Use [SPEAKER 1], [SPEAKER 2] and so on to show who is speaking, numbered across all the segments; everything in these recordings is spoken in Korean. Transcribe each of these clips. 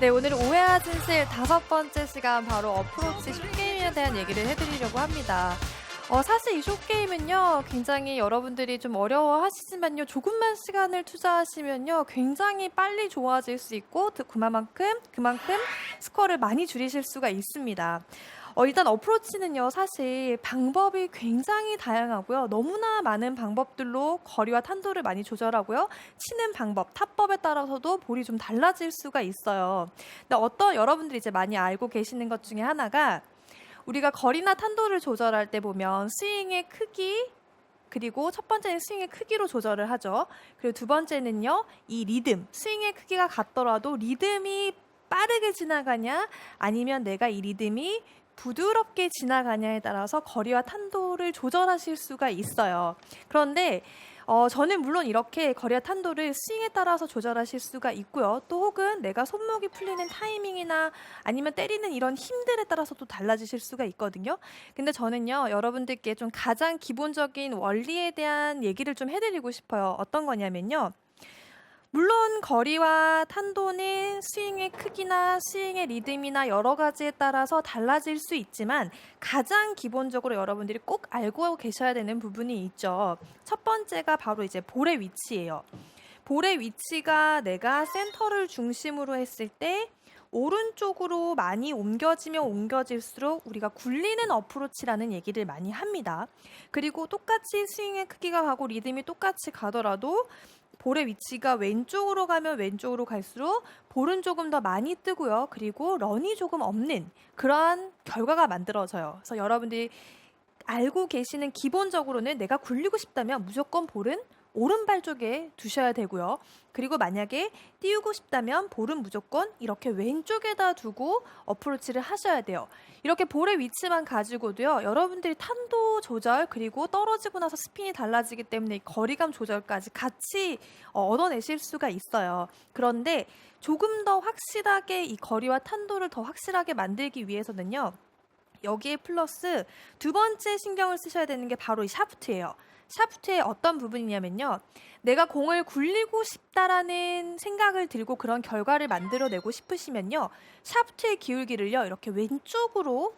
[SPEAKER 1] 네, 오늘 오해하진 실 5번째 시간 바로 어프로치 숏게임에 대한 얘기를 해드리려고 합니다. 사실 이 숏게임은요, 굉장히 여러분들이 좀 어려워하시지만요, 조금만 시간을 투자하시면요, 굉장히 빨리 좋아질 수 있고, 그만큼 스코어를 많이 줄이실 수가 있습니다. 일단 어프로치는요, 사실 방법이 굉장히 다양하고요. 너무나 많은 방법들로 거리와 탄도를 많이 조절하고요. 치는 방법, 타법에 따라서도 볼이 좀 달라질 수가 있어요. 근데 여러분들이 이제 많이 알고 계시는 것 중에 하나가 우리가 거리나 탄도를 조절할 때 보면 스윙의 크기, 그리고 첫 번째는 스윙의 크기로 조절을 하죠. 그리고 두 번째는요, 이 리듬, 스윙의 크기가 같더라도 리듬이 빠르게 지나가냐, 아니면 내가 이 리듬이 부드럽게 지나가냐에 따라서 거리와 탄도를 조절하실 수가 있어요. 그런데 저는 물론 이렇게 거리와 탄도를 스윙에 따라서 조절하실 수가 있고요. 또 혹은 내가 손목이 풀리는 타이밍이나 아니면 때리는 이런 힘들에 따라서도 달라지실 수가 있거든요. 근데 저는요, 여러분들께 좀 가장 기본적인 원리에 대한 얘기를 좀 해드리고 싶어요. 어떤 거냐면요. 물론 거리와 탄도는 스윙의 크기나 스윙의 리듬이나 여러 가지에 따라서 달라질 수 있지만 가장 기본적으로 여러분들이 꼭 알고 계셔야 되는 부분이 있죠. 첫 번째가 바로 이제 볼의 위치예요. 볼의 위치가 내가 센터를 중심으로 했을 때 오른쪽으로 많이 옮겨지면 옮겨질수록 우리가 굴리는 어프로치라는 얘기를 많이 합니다. 그리고 똑같이 스윙의 크기가 가고 리듬이 똑같이 가더라도 볼의 위치가 왼쪽으로 가면 왼쪽으로 갈수록 볼은 조금 더 많이 뜨고요. 그리고 런이 조금 없는 그러한 결과가 만들어져요. 그래서 여러분들이 알고 계시는 기본적으로는 내가 굴리고 싶다면 무조건 볼은 오른발 쪽에 두셔야 되고요. 그리고 만약에 띄우고 싶다면 볼은 무조건 이렇게 왼쪽에다 두고 어프로치를 하셔야 돼요. 이렇게 볼의 위치만 가지고도요, 여러분들이 탄도 조절 그리고 떨어지고 나서 스핀이 달라지기 때문에 거리감 조절까지 같이 얻어내실 수가 있어요. 그런데 조금 더 확실하게 이 거리와 탄도를 더 확실하게 만들기 위해서는요, 여기에 플러스 두 번째 신경을 쓰셔야 되는 게 바로 이 샤프트예요. 샤프트의 어떤 부분이냐면요, 내가 공을 굴리고 싶다라는 생각을 들고 그런 결과를 만들어내고 싶으시면요, 샤프트의 기울기를요, 이렇게 왼쪽으로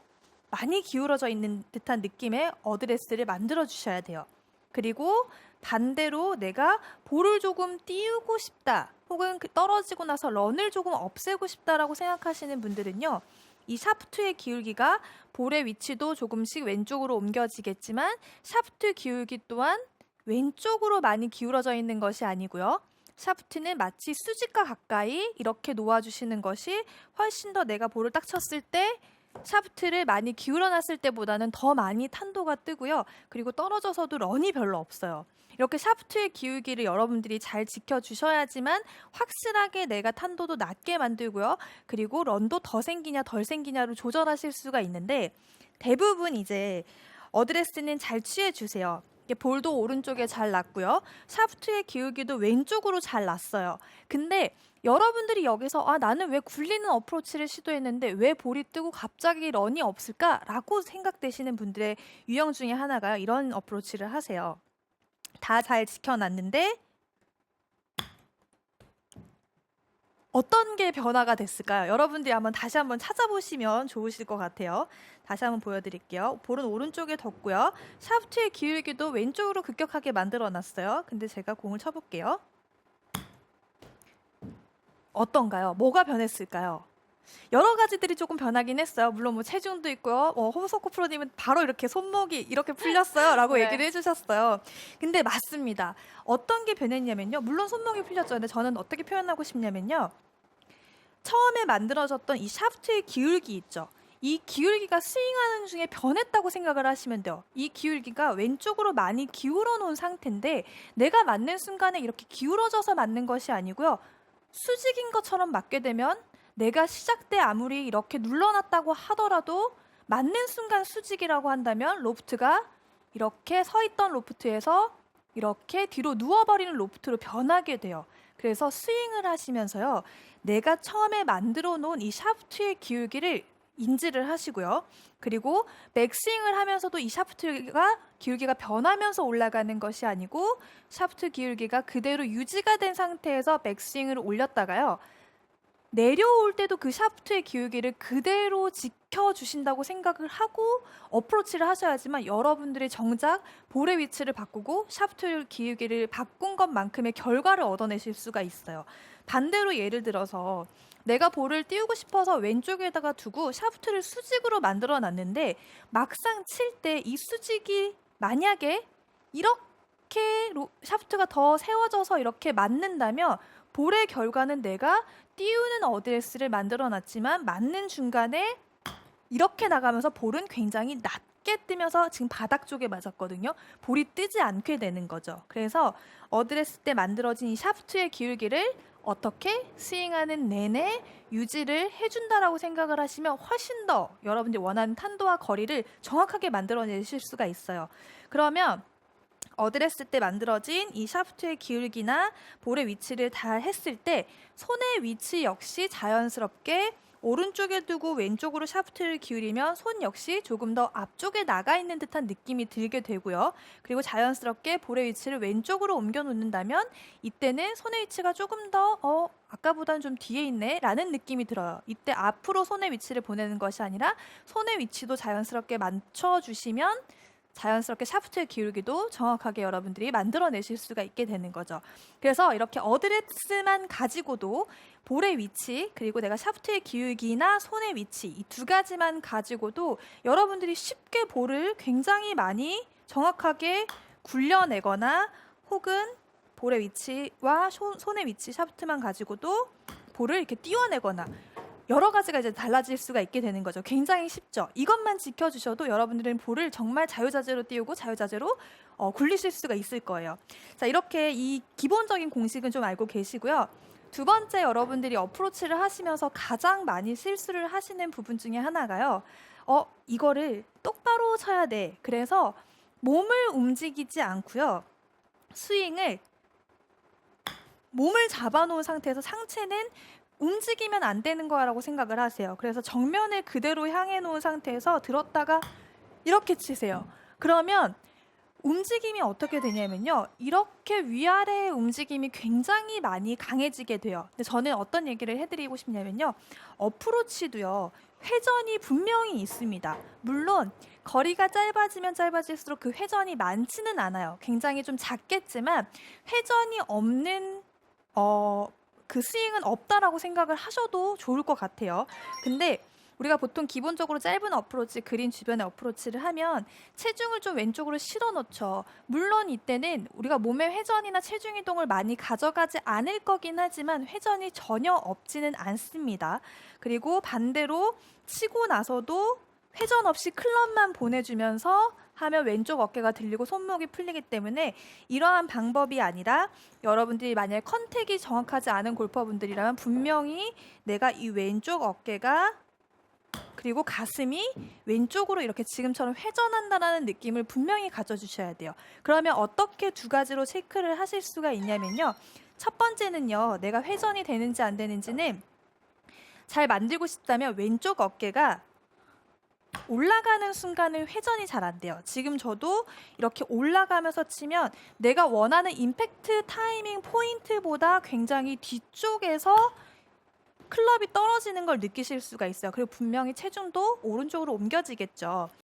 [SPEAKER 1] 많이 기울어져 있는 듯한 느낌의 어드레스를 만들어 주셔야 돼요. 그리고 반대로 내가 볼을 조금 띄우고 싶다, 혹은 떨어지고 나서 런을 조금 없애고 싶다라고 생각하시는 분들은요, 이 샤프트의 기울기가 볼의 위치도 조금씩 왼쪽으로 옮겨지겠지만 샤프트 기울기 또한 왼쪽으로 많이 기울어져 있는 것이 아니고요. 샤프트는 마치 수직과 가까이 이렇게 놓아주시는 것이 훨씬 더 내가 볼을 딱 쳤을 때 샤프트를 많이 기울여 놨을 때보다는 더 많이 탄도가 뜨고요. 그리고 떨어져서도 런이 별로 없어요. 이렇게 샤프트의 기울기를 여러분들이 잘 지켜주셔야지만 확실하게 내가 탄도도 낮게 만들고요. 그리고 런도 더 생기냐 덜 생기냐로 조절하실 수가 있는데, 대부분 이제 어드레스는 잘 취해주세요. 볼도 오른쪽에 잘 났고요. 샤프트의 기울기도 왼쪽으로 잘 났어요. 근데 여러분들이 여기서 나는 왜 굴리는 어프로치를 시도했는데 왜 볼이 뜨고 갑자기 런이 없을까라고 생각되시는 분들의 유형 중에 하나가 이런 어프로치를 하세요. 다 잘 지켜놨는데 어떤 게 변화가 됐을까요? 여러분들이 다시 한번 찾아보시면 좋으실 것 같아요. 다시 한번 보여드릴게요. 볼은 오른쪽에 뒀고요. 샤프트의 기울기도 왼쪽으로 급격하게 만들어놨어요. 근데 제가 공을 쳐볼게요. 어떤가요? 뭐가 변했을까요? 여러 가지들이 조금 변하긴 했어요. 물론 체중도 있고요. 호소코 프로님은 바로 이렇게 손목이 이렇게 풀렸어요 라고
[SPEAKER 2] 네.
[SPEAKER 1] 얘기를 해주셨어요. 근데 맞습니다. 어떤 게 변했냐면요, 물론 손목이 풀렸죠. 근데 저는 어떻게 표현하고 싶냐면요, 처음에 만들어졌던 이 샤프트의 기울기 있죠. 이 기울기가 스윙하는 중에 변했다고 생각을 하시면 돼요. 이 기울기가 왼쪽으로 많이 기울어 놓은 상태인데 내가 맞는 순간에 이렇게 기울어져서 맞는 것이 아니고요, 수직인 것처럼 맞게 되면 내가 시작 때 아무리 이렇게 눌러놨다고 하더라도 맞는 순간 수직이라고 한다면 로프트가 이렇게 서 있던 로프트에서 이렇게 뒤로 누워버리는 로프트로 변하게 돼요. 그래서 스윙을 하시면서요, 내가 처음에 만들어 놓은 이 샤프트의 기울기를 인지를 하시고요. 그리고 맥스윙을 하면서도 이 샤프트가 기울기가 변하면서 올라가는 것이 아니고 샤프트 기울기가 그대로 유지가 된 상태에서 맥스윙을 올렸다가요. 내려올 때도 그 샤프트의 기울기를 그대로 지켜주신다고 생각을 하고 어프로치를 하셔야지만 여러분들이 정작 볼의 위치를 바꾸고 샤프트 기울기를 바꾼 것만큼의 결과를 얻어내실 수가 있어요. 반대로 예를 들어서 내가 볼을 띄우고 싶어서 왼쪽에다가 두고 샤프트를 수직으로 만들어 놨는데 막상 칠 때 이 수직이 만약에 이렇게 샤프트가 더 세워져서 이렇게 맞는다면 볼의 결과는 내가 띄우는 어드레스를 만들어 놨지만 맞는 중간에 이렇게 나가면서 볼은 굉장히 낮게 뜨면서 지금 바닥 쪽에 맞았거든요. 볼이 뜨지 않게 되는 거죠. 그래서 어드레스 때 만들어진 이 샤프트의 기울기를 어떻게 스윙하는 내내 유지를 해준다라고 생각을 하시면 훨씬 더 여러분들이 원하는 탄도와 거리를 정확하게 만들어내실 수가 있어요. 그러면 어드레스 때 만들어진 이 샤프트의 기울기나 볼의 위치를 다 했을 때 손의 위치 역시 자연스럽게 오른쪽에 두고 왼쪽으로 샤프트를 기울이면 손 역시 조금 더 앞쪽에 나가 있는 듯한 느낌이 들게 되고요. 그리고 자연스럽게 볼의 위치를 왼쪽으로 옮겨 놓는다면 이때는 손의 위치가 조금 더 아까보다는 좀 뒤에 있네 라는 느낌이 들어요. 이때 앞으로 손의 위치를 보내는 것이 아니라 손의 위치도 자연스럽게 맞춰주시면 자연스럽게 샤프트의 기울기도 정확하게 여러분들이 만들어내실 수가 있게 되는 거죠. 그래서 이렇게 어드레스만 가지고도 볼의 위치 그리고 내가 샤프트의 기울기나 손의 위치 이 두 가지만 가지고도 여러분들이 쉽게 볼을 굉장히 많이 정확하게 굴려내거나 혹은 볼의 위치와 손의 위치 샤프트만 가지고도 볼을 이렇게 띄워내거나 여러 가지가 이제 달라질 수가 있게 되는 거죠. 굉장히 쉽죠. 이것만 지켜주셔도 여러분들은 볼을 정말 자유자재로 띄우고 자유자재로 굴리실 수가 있을 거예요. 자, 이렇게 이 기본적인 공식은 좀 알고 계시고요. 두 번째 여러분들이 어프로치를 하시면서 가장 많이 실수를 하시는 부분 중에 하나가요. 이거를 똑바로 쳐야 돼. 그래서 몸을 움직이지 않고요. 스윙을 몸을 잡아놓은 상태에서 상체는 움직이면 안 되는 거라고 생각을 하세요. 그래서 정면을 그대로 향해 놓은 상태에서 들었다가 이렇게 치세요. 그러면 움직임이 어떻게 되냐면요. 이렇게 위아래의 움직임이 굉장히 많이 강해지게 돼요. 근데 저는 어떤 얘기를 해드리고 싶냐면요. 어프로치도요. 회전이 분명히 있습니다. 물론 거리가 짧아지면 짧아질수록 그 회전이 많지는 않아요. 굉장히 좀 작겠지만 회전이 없는 그 스윙은 없다라고 생각을 하셔도 좋을 것 같아요. 근데 우리가 보통 기본적으로 짧은 어프로치, 그린 주변에 어프로치를 하면 체중을 좀 왼쪽으로 실어 놓죠. 물론 이때는 우리가 몸의 회전이나 체중 이동을 많이 가져가지 않을 거긴 하지만 회전이 전혀 없지는 않습니다. 그리고 반대로 치고 나서도 회전 없이 클럽만 보내주면서 하면 왼쪽 어깨가 들리고 손목이 풀리기 때문에 이러한 방법이 아니라 여러분들이 만약에 컨택이 정확하지 않은 골퍼분들이라면 분명히 내가 이 왼쪽 어깨가 그리고 가슴이 왼쪽으로 이렇게 지금처럼 회전한다는 느낌을 분명히 가져주셔야 돼요. 그러면 어떻게 두 가지로 체크를 하실 수가 있냐면요. 첫 번째는요. 내가 회전이 되는지 안 되는지는 잘 만들고 싶다면 왼쪽 어깨가 올라가는 순간은 회전이 잘 안 돼요. 지금 저도 이렇게 올라가면서 치면 내가 원하는 임팩트 타이밍 포인트보다 굉장히 뒤쪽에서 클럽이 떨어지는 걸 느끼실 수가 있어요. 그리고 분명히 체중도 오른쪽으로 옮겨지겠죠.